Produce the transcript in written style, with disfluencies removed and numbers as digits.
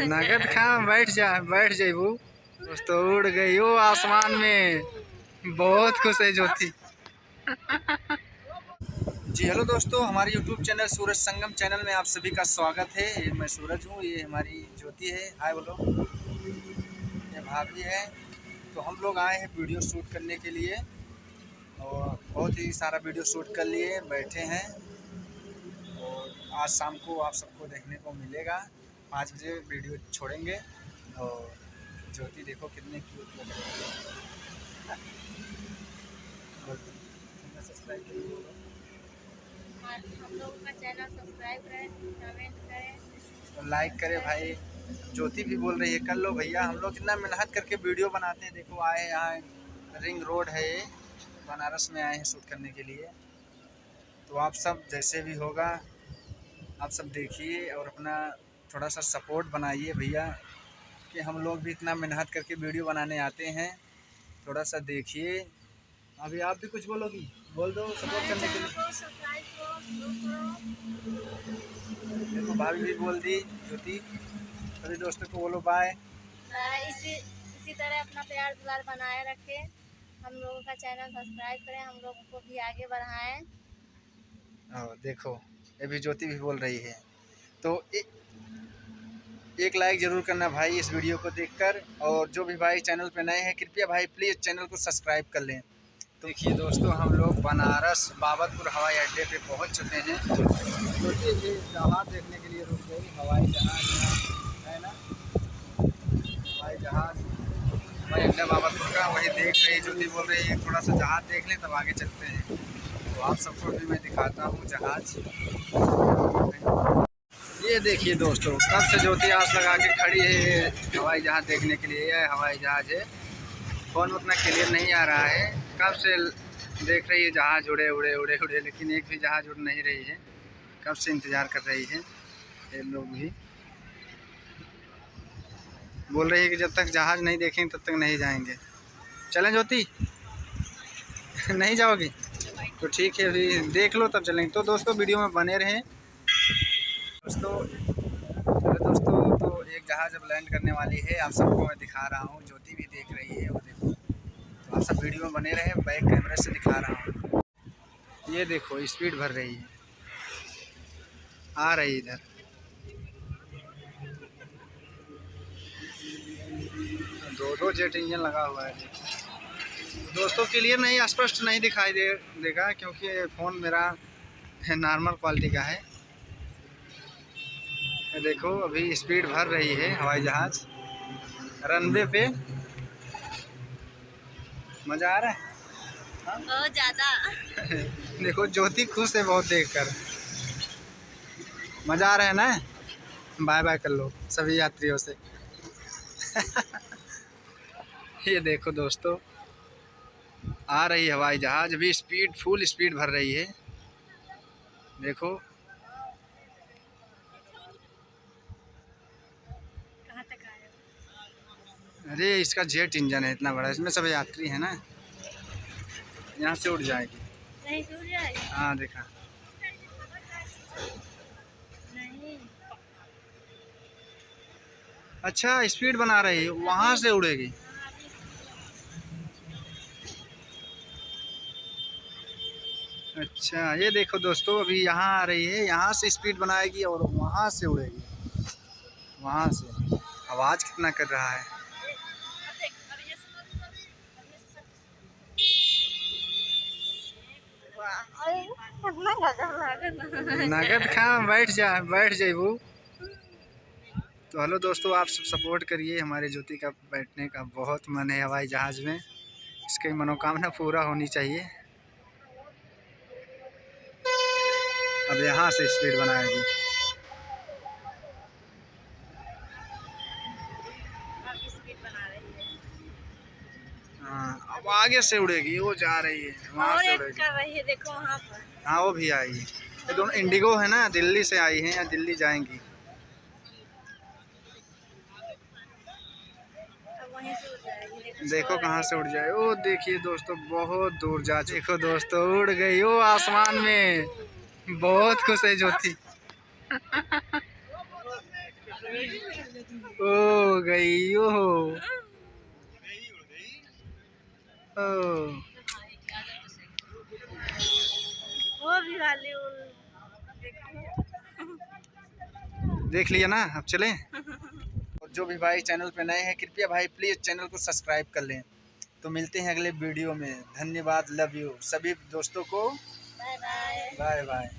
नगद खा बैठ जाइबू। दोस्तों उड़ गई वो आसमान में, बहुत खुश है ज्योति। जी हेलो दोस्तों, हमारे YouTube चैनल सूरज संगम चैनल में आप सभी का स्वागत है। मैं सूरज हूँ, ये हमारी ज्योति है। हाय बोलो। ये भाभी है। तो हम लोग आए हैं वीडियो शूट करने के लिए और बहुत ही सारा वीडियो शूट कर लिए, बैठे हैं। और आज शाम को आप सबको देखने को मिलेगा, 5 बजे वीडियो छोड़ेंगे। और ज्योति देखो कितने क्यूट लग रही है। सब्सक्राइब करिए, हम लोगों का चैनल सब्सक्राइब करें, कमेंट करें, लाइक करें। भाई ज्योति भी बोल रही है कर लो भैया, हम लोग कितना मेहनत करके वीडियो बनाते हैं। देखो आए यहाँ रिंग रोड है, बनारस में आए हैं शूट करने के लिए। तो आप सब जैसे भी होगा आप सब देखिए और अपना थोड़ा सा सपोर्ट बनाइए भैया, कि हम लोग भी इतना मेहनत करके वीडियो बनाने आते हैं। थोड़ा सा देखिए। अभी आप भी कुछ बोलोगी, बोल दो सपोर्ट करने के लिए। देखो भाभी भी बोल दी ज्योति। सभी दोस्तों को बोलो बाय। इसी तरह अपना प्यार दुलार बनाए रखें। हम लोगों का चैनल सब्सक्राइब करें, हम लोगों को भी आगे बढ़ाएं। देखो ये भी ज्योति भी बोल रही है। तो एक लाइक ज़रूर करना भाई इस वीडियो को देखकर। और जो भी भाई चैनल पे नए हैं कृपया भाई प्लीज़ चैनल को सब्सक्राइब कर लें। तो देखिए दोस्तों, हम लोग बनारस बाबतपुर हवाई अड्डे पे पहुंच चुके हैं। ज्योति भी जहाज़ देखने के लिए रुक गई। हवाई जहाज़ है ना, हवाई जहाज़ हवाई अड्डा बाबतपुर का, वही देख रही है। ज्योति बोल रही है थोड़ा सा जहाज़ देख लें तब आगे चलते हैं। तो आप सबको भी मैं दिखाता हूँ जहाज़। ये देखिए दोस्तों, कब से ज्योति आस लगा के खड़ी है हवाई जहाज़ देखने के लिए। यह हवाई जहाज़ है। फ़ोन उतना क्लियर नहीं आ रहा है। कब से देख रही है जहाज़ उड़े उड़े उड़े उड़े, लेकिन एक भी जहाज़ उड़ नहीं रही है। कब से इंतज़ार कर रही है। ये लोग भी बोल रही है कि जब तक जहाज़ नहीं देखेंगे तब तक नहीं जाएंगे। चलें ज्योति? नहीं जाओगी तो ठीक है, अभी देख लो तब चलेंगे। तो दोस्तों वीडियो में बने रहें। दोस्तों तो एक जहाज़ अब लैंड करने वाली है, आप सबको मैं दिखा रहा हूँ। ज्योति भी देख रही है, वो देखो। तो आप सब वीडियो में बने रहें, बैक कैमरे से दिखा रहा हूँ। ये देखो स्पीड भर रही है, आ रही इधर। दो जेट इंजन लगा हुआ है। दोस्तों क्लियर नहीं, स्पष्ट नहीं दिखाई देगा क्योंकि फ़ोन मेरा नॉर्मल क्वालिटी का है। ये देखो अभी स्पीड भर रही है हवाई जहाज़ रनवे पे। मज़ा आ रहा है बहुत ज़्यादा। देखो ज्योति खुश है बहुत देखकर। मज़ा आ रहा है ना? बाय बाय कर लो सभी यात्रियों से। ये देखो दोस्तों, आ रही हवाई जहाज़, अभी स्पीड फुल स्पीड भर रही है। देखो कहाँ तक आए? अरे इसका जेट इंजन है इतना बड़ा, इसमें सब यात्री है ना। यहाँ से उड़ जाएगी। नहीं सूझ जाएगी। हाँ देखा। नहीं। अच्छा स्पीड बना रही है, वहाँ से उड़ेगी। अच्छा ये देखो दोस्तों, अभी यहाँ आ रही है, यहाँ से स्पीड बनाएगी और वहाँ से उड़ेगी। वहाँ से आवाज़ कितना कर रहा है। नगद खा बैठ जाइबू। तो हेलो दोस्तों, आप सब सपोर्ट करिए। हमारे ज्योति का बैठने का बहुत मन है हवाई जहाज़ में, इसकी मनोकामना पूरा होनी चाहिए। अब यहाँ से स्पीड बनाएगी। हाँ अब आगे से उड़ेगी, वो जा रही है वहाँ से उड़ेगी। कर रही है देखो वहाँ पर। हाँ वो भी आई है। ये दोनों इंडिगो है ना, दिल्ली से आई हैं या दिल्ली जाएंगी। वहीं से उड़ जाएगी। देखो कहाँ से उड़ जाए। वो देखिए दोस्तों बहुत दूर जा। देखो दोस्तों उड़ गई वो आसमान में, बहुत खुश है ज्योति। ओ गई ओ ओ वो भी वाली देख लिया ना, अब चलें। और जो भी भाई चैनल पे नए हैं कृपया भाई प्लीज़ चैनल को सब्सक्राइब कर लें। तो मिलते हैं अगले वीडियो में। धन्यवाद, लव यू सभी दोस्तों को। Bye bye. Bye bye.